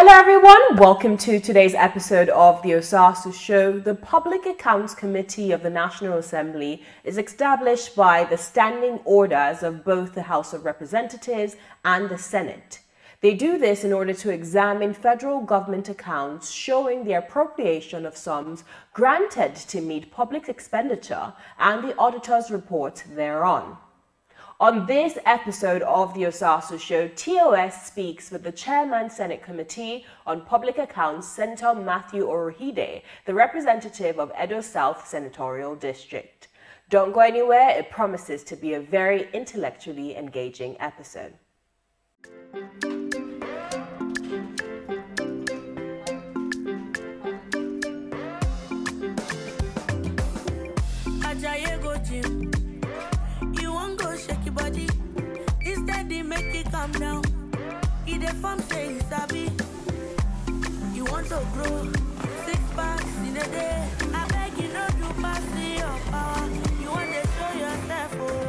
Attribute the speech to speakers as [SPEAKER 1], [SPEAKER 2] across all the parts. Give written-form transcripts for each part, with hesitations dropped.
[SPEAKER 1] Hello everyone, welcome to today's episode of the Osasu Show. The Public Accounts Committee of the National Assembly is established by the standing orders of both the House of Representatives and the Senate. They do this in order to examine federal government accounts showing the appropriation of sums granted to meet public expenditure and the auditor's report thereon. On this episode of the Osasu Show, TOS speaks with the Chairman Senate Committee on Public Accounts, Senator Matthew Orohide, the representative of Edo South Senatorial District. Don't go anywhere, it promises to be a very intellectually engaging episode.
[SPEAKER 2] Body instead they make it calm down. If the farm say it's happy, you want to grow 6 packs in a day. I beg you not to pass your power. You want to show yourself, oh.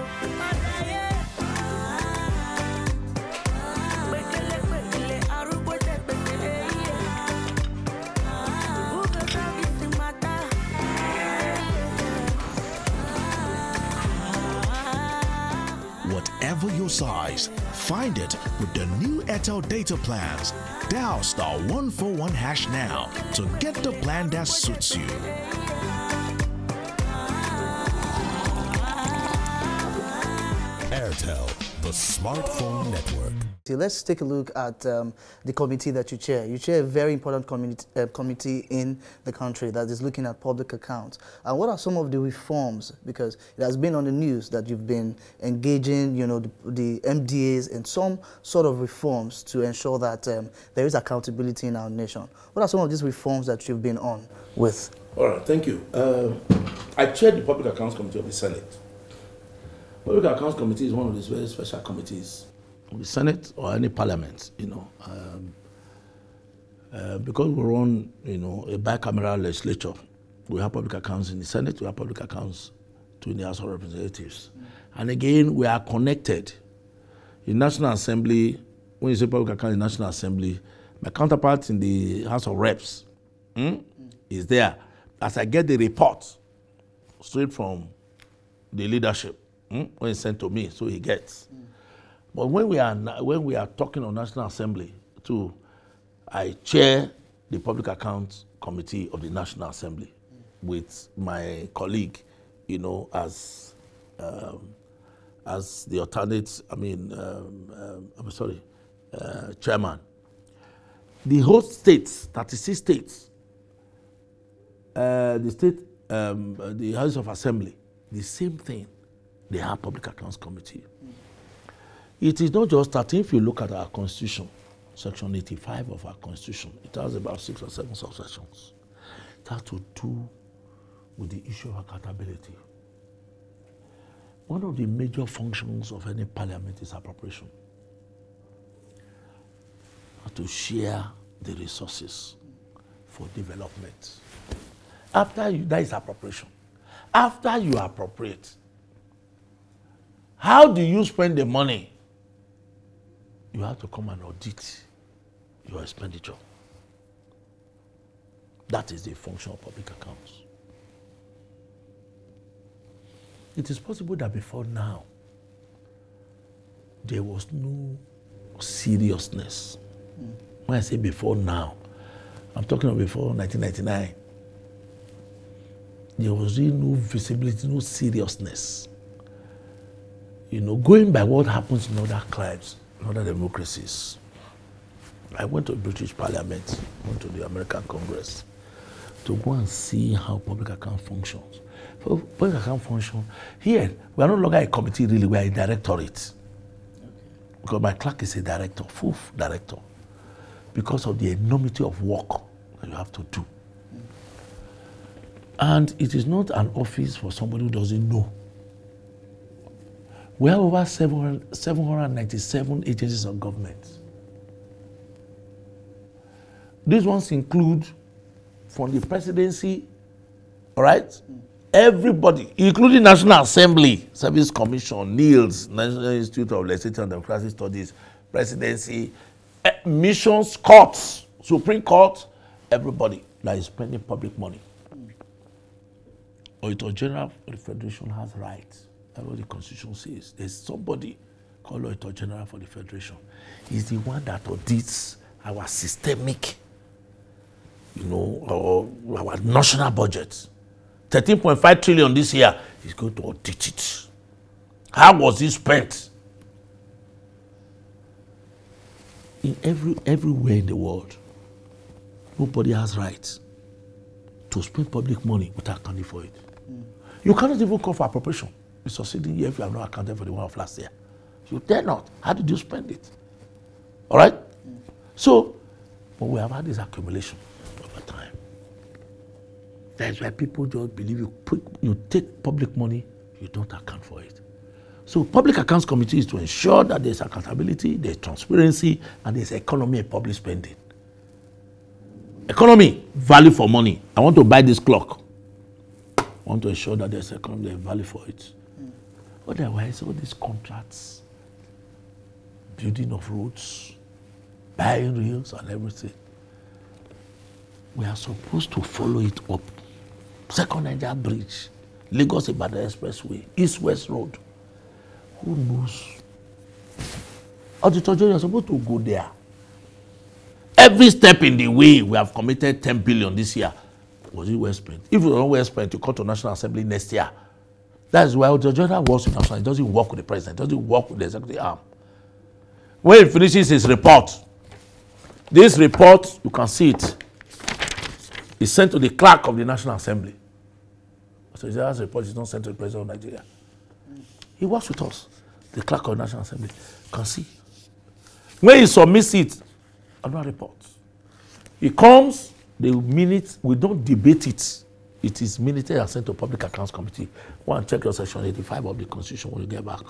[SPEAKER 3] Whatever your size, find it with the new Airtel data plans. Dial *141# now to get the plan that suits you. Airtel, the smartphone network.
[SPEAKER 4] Let's take a look at the committee that you chair. You chair a very important committee in the country that is looking at public accounts. And what are some of the reforms? Because it has been on the news that you've been engaging, the MDAs in some sort of reforms to ensure that there is accountability in our nation. What are some of these reforms that you've been on with?
[SPEAKER 5] All right, thank you. I chair the Public Accounts Committee of the Senate. Public Accounts Committee is one of these very special committees of the Senate or any parliament, because we run, a bicameral legislature. We have public accounts in the Senate, we have public accounts in the House of Representatives. And again, we are connected. In National Assembly, when you say public account in National Assembly, my counterpart in the House of Reps is there. As I get the report straight from the leadership, when it's sent to me, so he gets. But when we are talking on National Assembly too, I chair the Public Accounts Committee of the National Assembly with my colleague, as the alternate, chairman. The whole states, 36 states, the House of Assembly, the same thing. They have Public Accounts Committee. It is not just that. If you look at our Constitution, Section 85 of our Constitution, it has about 6 or 7 subsections. It has to do with the issue of accountability. One of the major functions of any parliament is appropriation. To share the resources for development. That is appropriation. After you appropriate, how do you spend the money? You have to come and audit your expenditure. That is the function of public accounts. It is possible that before now, there was no seriousness. When I say before now, I'm talking about before 1999. There was really no visibility, no seriousness. Going by what happens in other climes, in other democracies. I went to the British Parliament, went to the American Congress to go and see how public account functions. For public account function, here, we are no longer a committee really, we are a directorate. Okay. Because my clerk is a director, full director, because of the enormity of work that you have to do. And it is not an office for somebody who doesn't know. We have over 797 agencies of government. These ones include, from the presidency, all right, everybody, including National Assembly, Service Commission, NILS, National Institute of Legislative and Democratic Studies, presidency, missions, courts, Supreme Court, everybody that is spending public money. Auditor General for the Federation has rights. That's what the Constitution says. There's somebody called Auditor General for the Federation. He's the one that audits our systemic, or our national budget. 13.5 trillion this year. He's going to audit it. How was it spent? In everywhere in the world, nobody has rights to spend public money without accounting for it. You cannot even call for appropriation. You succeeding here if you have not accounted for the one of last year. You dare not. How did you spend it? All right? So, but we have had this accumulation over time. That's why people just believe you take public money, you don't account for it. So Public Accounts Committee is to ensure that there's accountability, there's transparency, and there's economy and public spending. Economy, value for money. I want to buy this clock. I want to ensure that there's economy, there's value for it. Otherwise, all these contracts, building of roads, buying rails and everything, we are supposed to follow it up. Second Niger Bridge, Lagos-Ibadan Expressway, East-West Road. Who knows? Auditor General is supposed to go there. Every step in the way, we have committed 10 billion this year. Was it well spent? If it was not well spent, you come to National Assembly next year. That is why Auditor General works with National. He doesn't work with the President. He doesn't work with the executive arm. When he finishes his report, this report, you can see it, is sent to the clerk of the National Assembly. So his report is not sent to the President of Nigeria. He works with us, the clerk of the National Assembly. You can see. When he submits it, another report. He comes, the minute, we don't debate it. It is minuted and sent to Public Accounts Committee. Go and check your section 85 of the Constitution when you get back.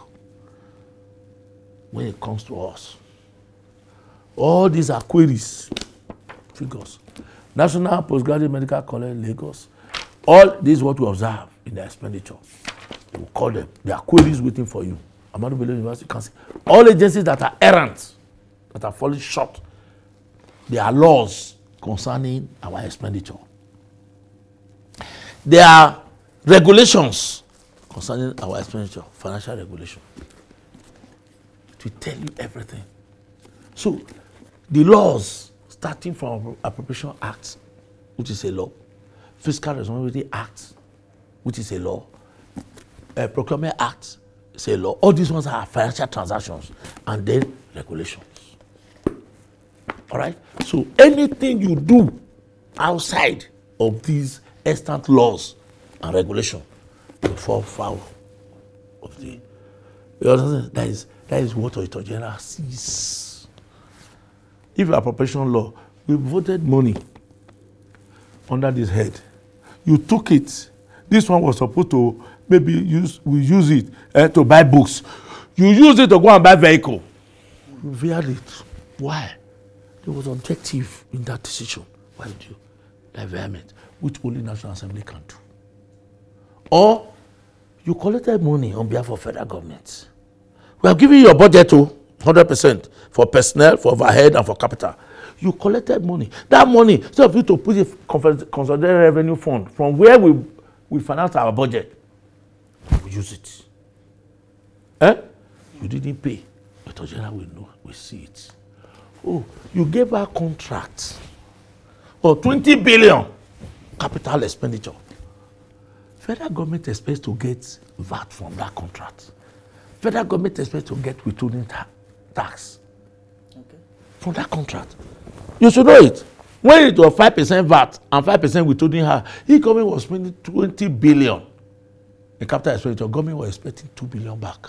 [SPEAKER 5] When it comes to us, all these are queries, figures. National Postgraduate Medical College, Lagos. All this is what we observe in the expenditure. We call them. There are queries waiting for you. Ahmadu Bello University, you can see. All agencies that are errant, that are falling short, there are laws concerning our expenditure. There are regulations concerning our expenditure, financial regulation. To tell you everything. So, the laws, starting from Appropriation Act, which is a law, Fiscal Responsibility Act, which is a law, Procurement Act is a law. All these ones are financial transactions, and then regulations. All right? So, anything you do outside of these extant laws and regulations will fall foul of the. You understand? That is what Auditor General sees. If appropriation law, we voted money under this head. You took it. This one was supposed to maybe use it to buy books. You use it to go and buy vehicle. You veered it. Why? There was objective in that decision. Why did you? The environment, which only National Assembly can do. Or you collected money on behalf of federal government. We have given you your budget to 100% for personnel, for overhead, and for capital. You collected money. That money, instead of you to put it in consolidated revenue fund, from where we finance our budget, we use it. You didn't pay. But General will know, we see it. Oh, you gave her contract for 20 billion capital expenditure. Federal government expects to get VAT from that contract. Federal government expects to get withholding tax from that contract. You should know it. When it was 5% VAT and 5% withholding her, government was spending 20 billion in capital expenditure. Government was expecting 2 billion back.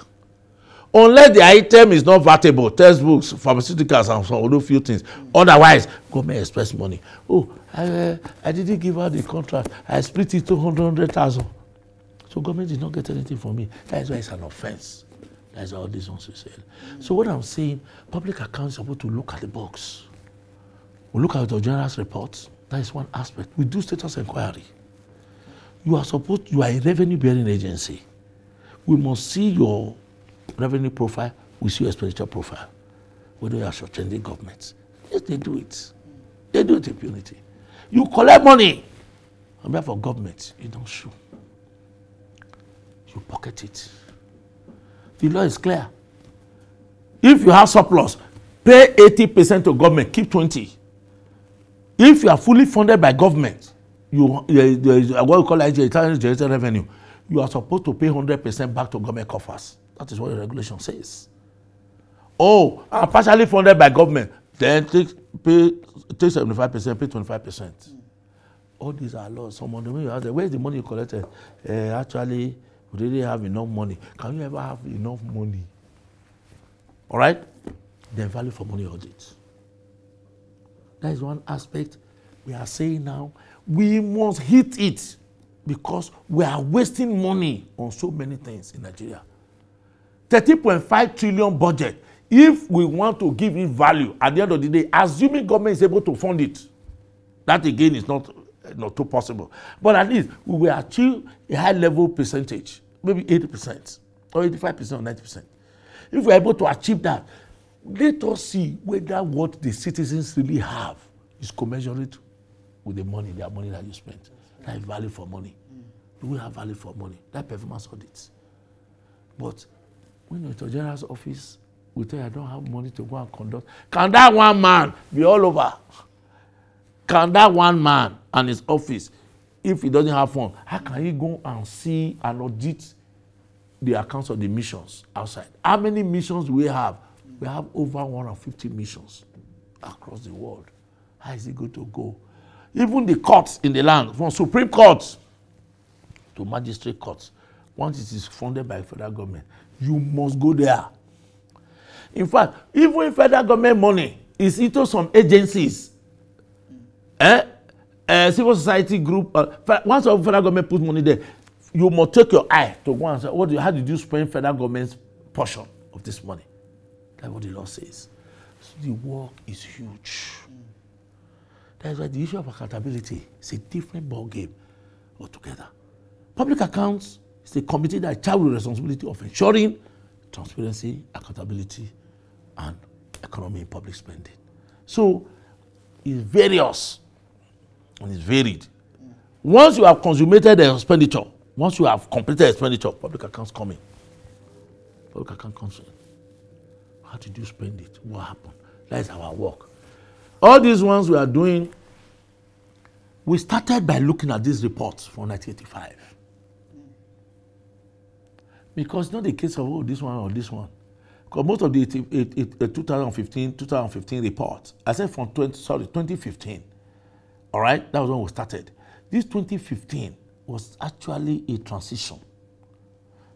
[SPEAKER 5] Unless the item is not vatable, textbooks, pharmaceuticals, and some other few things. Otherwise, government expects money. Oh, I didn't give her the contract. I split it to 100,000. So government did not get anything from me. That is why it's an offense. That's all these ones we said. So what I'm saying, public accounts are supposed to look at the box. We look at the General's report. That is one aspect. We do status inquiry. You are a revenue-bearing agency. We must see your revenue profile, we see your expenditure profile. Whether you are short-changing governments. Yes, they do it. They do it with impunity. You collect money on behalf of government, you don't show. You pocket it. The law is clear. If you have surplus, pay 80% to government, keep 20%. If you are fully funded by government, what we call generated revenue, you are supposed to pay 100% back to government coffers. That is what the regulation says. Oh, I'm partially funded by government, then take 75%, pay 25%. All these are laws. Some of them, you ask them, where is the money you collected? Actually, we didn't have enough money. Can you ever have enough money? All right? Then value for money audit. That is one aspect we are saying now. We must hit it because we are wasting money on so many things in Nigeria. 30.5 trillion budget. If we want to give it value at the end of the day, assuming government is able to fund it, that again is not too possible. But at least we will achieve a high level percentage, maybe 80% or 85% or 90%. If we are able to achieve that, let us see whether what the citizens really have is commensurate with the money, their money that you spent. That is value for money. Do we have value for money? That performance audits. But when you're at your general's office, we tell you I don't have money to go and conduct. Can that one man be all over? Can that one man and his office, if he doesn't have funds, how can he go and see and audit the accounts of the missions outside? How many missions do we have? We have over 150 missions across the world. How is it going to go? Even the courts in the land, from Supreme Court to magistrate courts, once it is funded by the federal government, you must go there. In fact, even if federal government money is into some agencies, civil society group, once the federal government puts money there, you must take your eye to go and say, how did you spend federal government's portion of this money? That's what the law says. So the work is huge. That's why the issue of accountability is a different ball game altogether. Public accounts is a committee that is charged with the responsibility of ensuring transparency, accountability, and economy in public spending. So it's various and it's varied. Once you have consummated the expenditure, once you have completed expenditure, public accounts come in. Public account comes in. How did you spend it? What happened? That is our work. All these ones we are doing, we started by looking at these reports from 1985. Because it's not the case of, oh, this one or this one. Because most of the 2015 reports, I said from 2015. All right, that was when we started. This 2015 was actually a transition.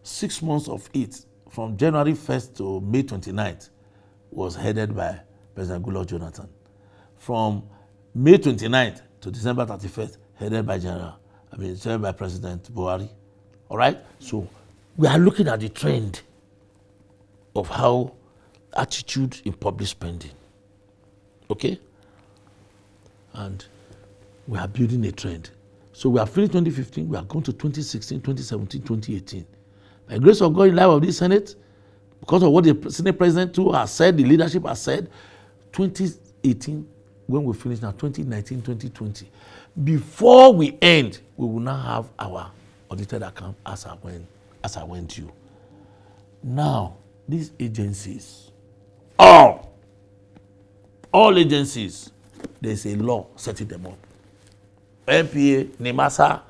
[SPEAKER 5] 6 months of it, from January 1st to May 29th, was headed by President Goodluck Jonathan. From May 29th to December 31st, headed by President Buhari. All right? So we are looking at the trend of how attitude in public spending. Okay? And we are building a trend. So we are finished 2015, we are going to 2016, 2017, 2018. By the grace of God, in the life of this Senate, because of what the Senate President too has said, the leadership has said, 2018, when we finish now, 2019, 2020, before we end, we will now have our audited account as I went due. Now, these agencies, all agencies, there's a law setting them up. NPA, NIMASA,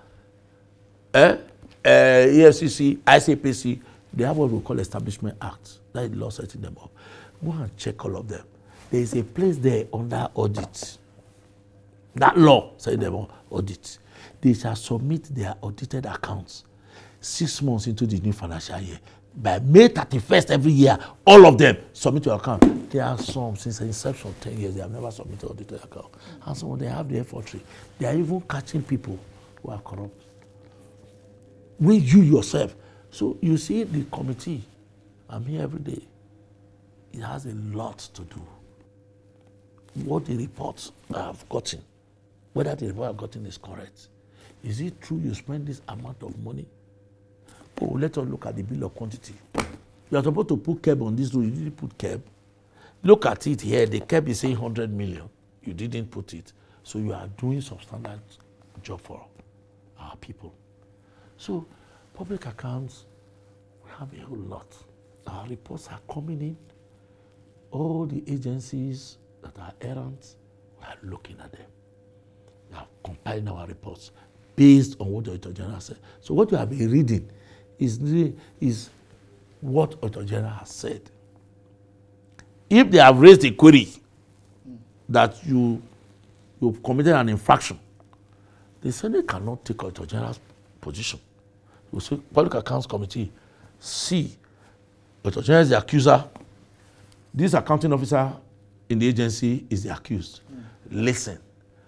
[SPEAKER 5] EFCC, ICPC, they have what we call Establishment Act. That is the law setting them up. Go and check all of them. There is a place there under audit. That law setting them up, audit. They shall submit their audited accounts 6 months into the new financial year. By May 31st every year, all of them submit your account. There are some, since the inception of 10 years, they have never submitted audited account. And some of them have the effortry. They are even catching people who are corrupt. When you yourself. So you see the committee, I'm here every day. It has a lot to do. What the reports I have gotten, whether the report I've gotten is correct. Is it true you spend this amount of money? Oh, let us look at the bill of quantity. You are supposed to put KEB on this road. You didn't put KEB. Look at it here. The KEB is saying 100 million. you didn't put it. So you are doing substandard job for our people. So public accounts, we have a whole lot. Our reports are coming in. All the agencies that are errant, we are looking at them. We are compiling our reports based on what the Auditor General said. So what you have been reading is what Auditor General has said. If they have raised a query that you've committed an infraction, the Senate cannot take Auditor General's position. You say, Public Accounts Committee, see, Auditor General is the accuser. This accounting officer in the agency is the accused. Listen.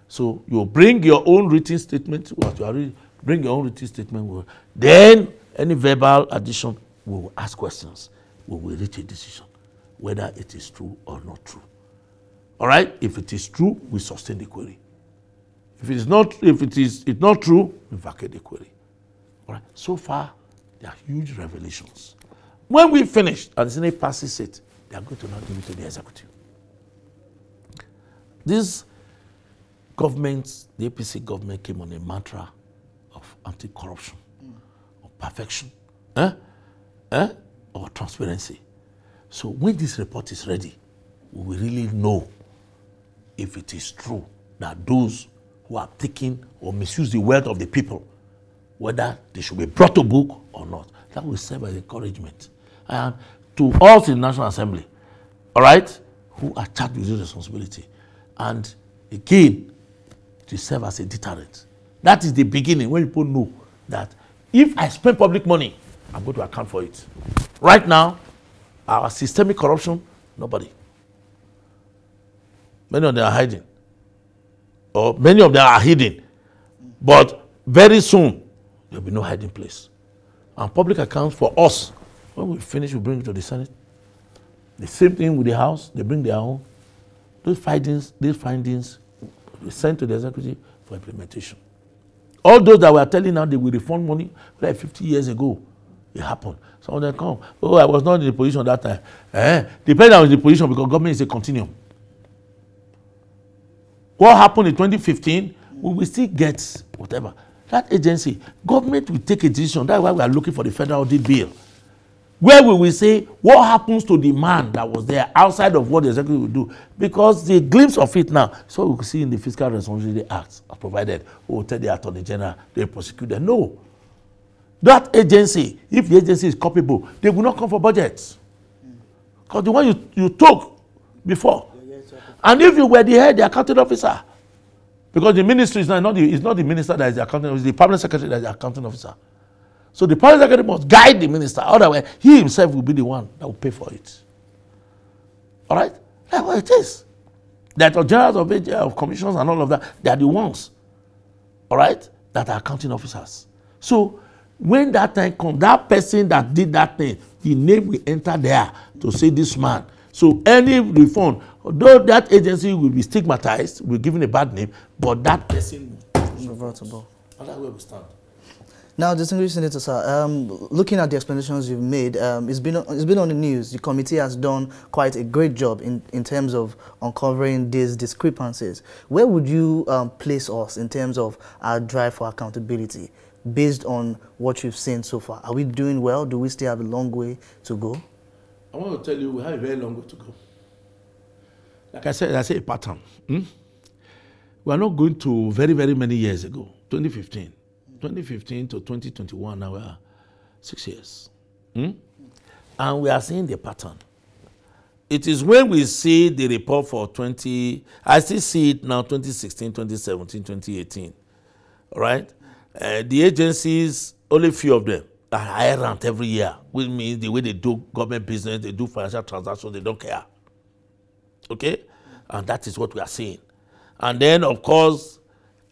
[SPEAKER 5] So you bring your own written statement, what you are reading, bring your own written statement. Then any verbal addition, we will ask questions. We will reach a decision whether it is true or not true. All right? If it is true, we sustain the query. If it is not true, we vacate the query. All right? So far, there are huge revelations. When we finish and the Senate passes it, they are going to now give it to the executive. This government, the APC government, came on a mantra of anti-corruption, of perfection, or transparency. So when this report is ready, we will really know if it is true that those who have taken or misused the wealth of the people, whether they should be brought to book or not. That will serve as encouragement. And to us in the National Assembly, all right, who are charged with this responsibility. And again, to serve as a deterrent. That is the beginning when people know that if I spend public money, I'm going to account for it. Right now, our systemic corruption, nobody. Many of them are hiding. Or many of them are hidden. But very soon, there will be no hiding place. And public accounts for us, when we finish, we bring it to the Senate. The same thing with the House, they bring their own. Those findings we send to the executive for implementation. All those that were telling now they will refund money, like 50 years ago, it happened. Some of them come, oh, I was not in the position that time. Depending on the position, because government is a continuum. What happened in 2015, we will still get whatever. That agency, government will take a decision. That's why we are looking for the federal audit bill, where we will say what happens to the man that was there outside of what the executive will do. Because the glimpse of it now, so we can see in the Fiscal Responsibility Act, provided we will tell the Attorney General, they prosecute them. No. That agency, if the agency is culpable, they will not come for budgets. Because the one you took before. And if you were the head, the accounting officer, because the ministry is not the minister that is the accounting officer, it's the permanent secretary that is the accounting officer. So the permanent secretary must guide the minister. Otherwise, he himself will be the one that will pay for it. All right? That's what it is. The generals of commissions and all of that, they are the ones, all right, that are accounting officers. So when that time comes, that person that did that thing, the name will enter there to say this man. So any refund, although that agency will be stigmatized, will be given a bad name, but that person will be revertible. And that's where we stand.
[SPEAKER 4] Now, distinguished Senator, sir, looking at the explanations you've made, it's been on the news. The committee has done quite a great job in terms of uncovering these discrepancies. Where would you place us in terms of our drive for accountability, based on what you've seen so far? Are we doing well? Do we still have a long way to go?
[SPEAKER 5] I want to tell you, we have a very long way to go. Like I said, a pattern. We are not going to very, very many years ago, 2015. 2015 to 2021, now we are 6 years. And we are seeing the pattern. It is when we see the report for I still see it now, 2016, 2017, 2018. All right? The agencies, only a few of them, are errant every year, which means the way they do government business, they do financial transactions, they don't care. Okay? And that is what we are seeing. And then, of course,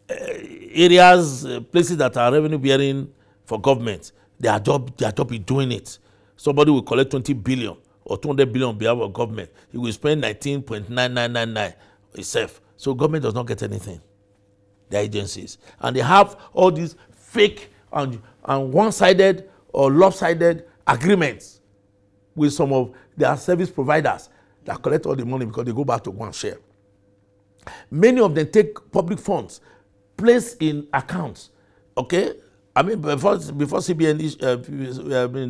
[SPEAKER 5] areas, places that are revenue bearing for government, their job is doing it. Somebody will collect 20 billion or 200 billion on behalf of government. He will spend 19.9999 itself. So government does not get anything. The agencies. And they have all these fake and one-sided or lopsided agreements with some of their service providers that collect all the money because they go back to one share. Many of them take public funds, place in accounts. Okay, I mean before CBN,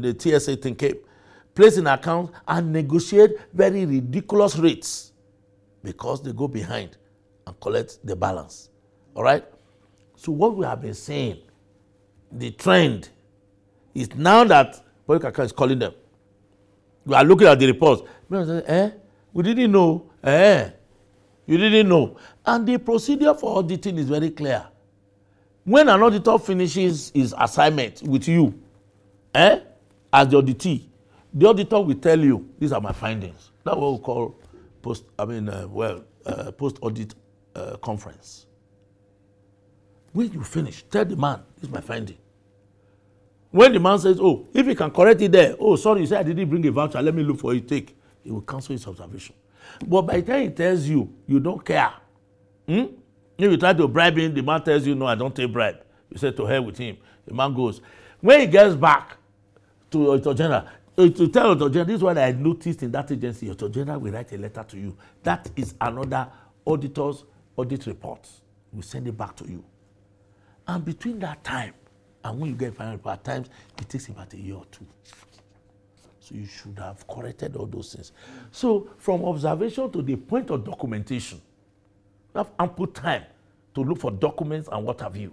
[SPEAKER 5] the TSA thing came, place in accounts and negotiate very ridiculous rates because they go behind and collect the balance. All right. So what we have been saying, the trend is now that public account is calling them. We are looking at the reports. We didn't know. You didn't know. And the procedure for auditing is very clear. When an auditor finishes his assignment with you, as the auditee, the auditor will tell you, these are my findings. That's what we call post-audit conference. When you finish, tell the man, this is my finding. When the man says, oh, if he can correct it there, oh, sorry, you said I didn't bring a voucher, let me look for it, take. He will cancel his observation. But by the time he tells you, you don't care. If you try to bribe him, the man tells you, no, I don't take bribe. You say, to hell with him. The man goes. When he gets back to Auditor General, to tell Auditor General, this is what I noticed in that agency, Auditor General will write a letter to you. That is another auditor's audit report. We send it back to you. And between that time, and when you get final report, at times, it takes about a year or two. So you should have corrected all those things. So from observation to the point of documentation, you have ample time to look for documents and what have you,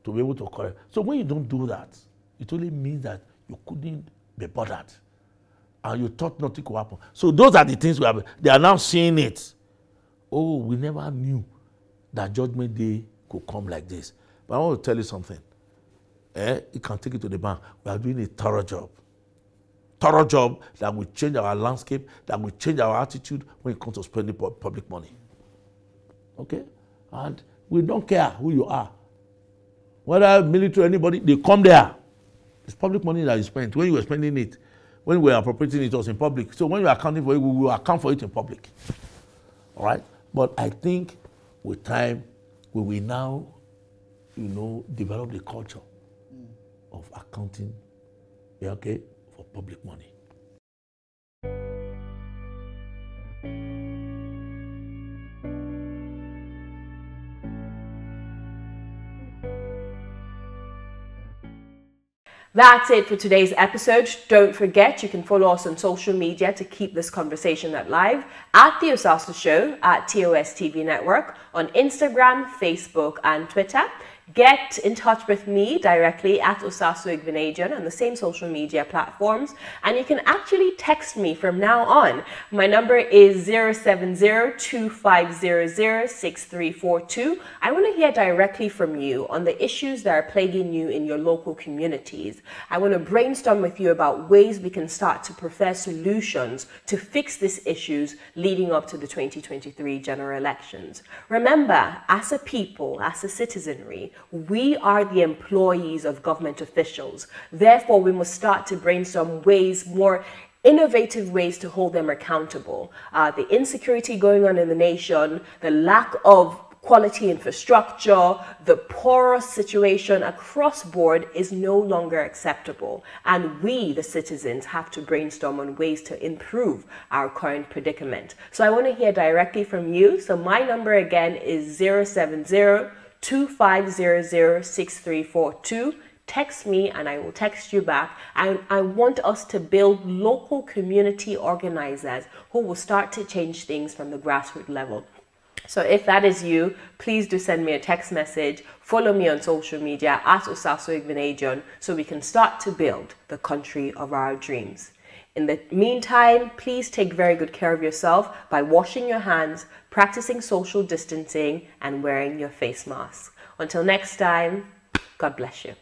[SPEAKER 5] to be able to correct. So when you don't do that, it only means that you couldn't be bothered. And you thought nothing could happen. So those are the things we have. They are now seeing it. Oh, we never knew that Judgment Day could come like this. But I want to tell you something. You can take it to the bank. We are doing a thorough job. Thorough job that will change our landscape, that will change our attitude when it comes to spending public money. Okay? And we don't care who you are. Whether military or anybody, they come there. It's public money that you spent. When you were spending it, when we were appropriating it, was in public. So when you are accounting for it, we will account for it in public. All right? But I think with time, we will now, develop the culture of accounting, okay, for public money.
[SPEAKER 1] That's it for today's episode. Don't forget, you can follow us on social media to keep this conversation alive at The Osasu Show, at TOS TV Network, on Instagram, Facebook, and Twitter. Get in touch with me directly at Osasu Expenditure on the same social media platforms, and you can actually text me from now on. My number is 070-2500-6342. I want to hear directly from you on the issues that are plaguing you in your local communities. I want to brainstorm with you about ways we can start to prefer solutions to fix these issues leading up to the 2023 general elections. Remember, as a people, as a citizenry, we are the employees of government officials. Therefore, we must start to brainstorm ways, more innovative ways to hold them accountable. The insecurity going on in the nation, the lack of quality infrastructure, the porous situation across board is no longer acceptable. And we, the citizens, have to brainstorm on ways to improve our current predicament. So I want to hear directly from you. So my number again is 070-2500-6342. Text me and I will text you back. And I want us to build local community organizers who will start to change things from the grassroots level. So if that is you, please do send me a text message. Follow me on social media at Osasu Expenditure so we can start to build the country of our dreams. In the meantime, please take very good care of yourself by washing your hands, practicing social distancing, and wearing your face mask. Until next time, God bless you.